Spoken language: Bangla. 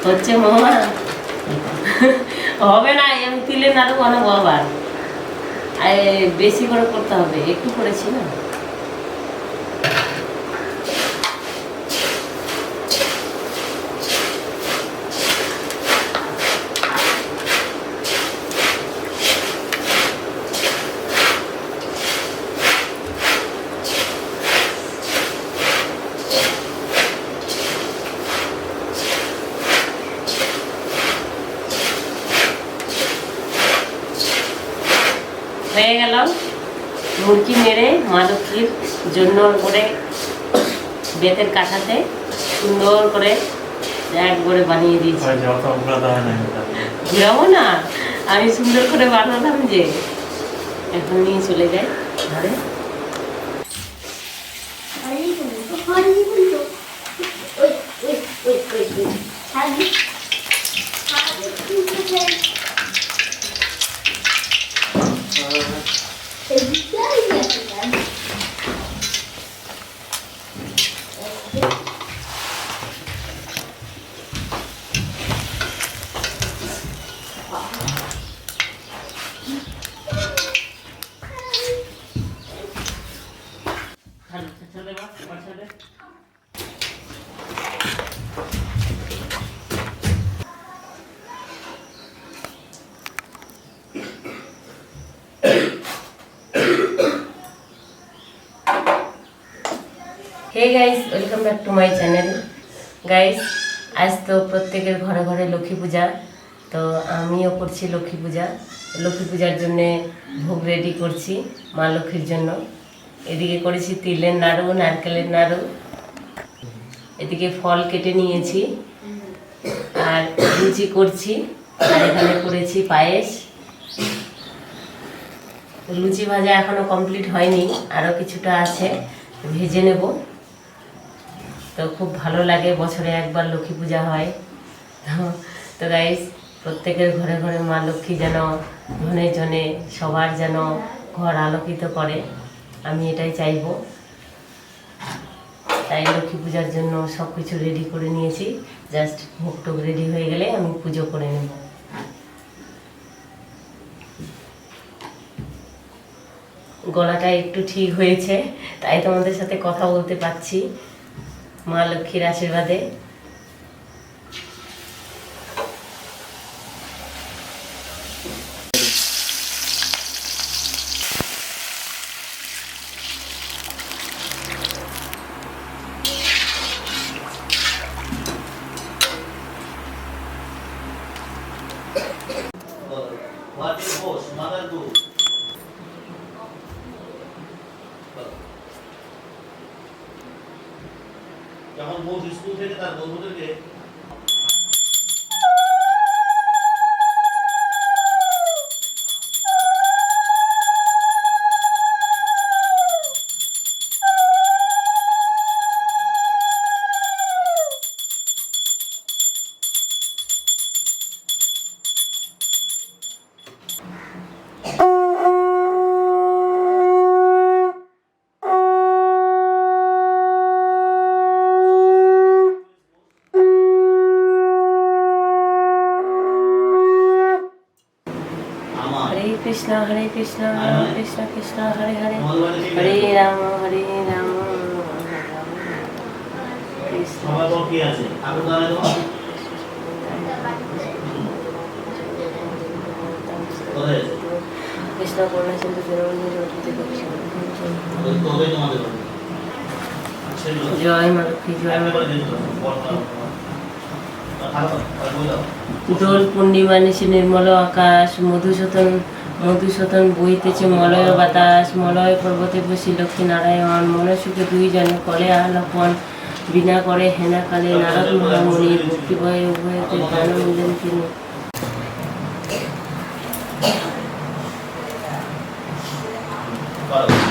হচ্ছে মামা হবে না, আমি তিলের নাড়ু বানাবো আবার, বেশি করে করতে হবে, একটু করেছি না। হয়ে গেল মুরগি মেরে মা লক্ষ্মীর জন্য করে বেতের কাঁঠাতে সুন্দর করে একবারে বানিয়ে দিয়েছি। ঘুরাবো না, আমি সুন্দর করে বানালাম যে, এখন নিয়ে চলে যাই ঘরে। Hey guys, welcome back to my channel. Guys आज तो प्रत्येकेर घरे घरे लक्ष्मी पूजा, तो आमिও করছি लक्ष्मी पूजा। लक्ष्मी पूजार जन्य भोग रेडी করছি মা লক্ষ্মীর জন্য। এদিকে করেছি তিলের নাড়ু, নারকেলের নাড়ু, এদিকে ফল কেটে নিয়েছি আর লুচি করছি, আর এখানে করেছি পায়েস। লুচি ভাজা এখনো কমপ্লিট হয়নি, আরও কিছুটা আছে, ভেজে নেব। তো খুব ভালো লাগে, বছরে একবার লক্ষ্মী পূজা হয়। তো গাইস, প্রত্যেকের ঘরে ঘরে মা লক্ষ্মী যেন ধনে জনে সবার যেন ঘর আলোকিত করে, আমি এটাই চাইবো। তাই লক্ষ্মী পূজার জন্য সব কিছু রেডি করে নিয়েছি, জাস্ট ভোগ টোগ রেডি হয়ে গেলে আমি পুজো করে নেব। গলাটা একটু ঠিক হয়েছে, তাই তোমাদের সাথে কথা বলতে পারছি মা লক্ষ্মীর আশীর্বাদে। যখন বউ স্কুল থেকে তার বন্ধুদেরকে कृष्णा हरे कृष्णा कृष्णा कृष्णा हरे हरे, हरे राम कृष्ण कृष्ण पूर्ण सिंधु जय मा लक्ष्मी जय দোল পূর্ণিমা নিশি নির্মল আকাশ, মধুসূদন বইতেছে মলয় বাতাস, মলয় পর্বতে বসি লক্ষ্মী নারায়ণ, মনসুখে দুই জনে করে আলাপন, বিনা করে হেনা কালে নারদ মহামুনি, ভক্তি ভয়ে উভয়তে প্রাণ মিলেন তিনি। Para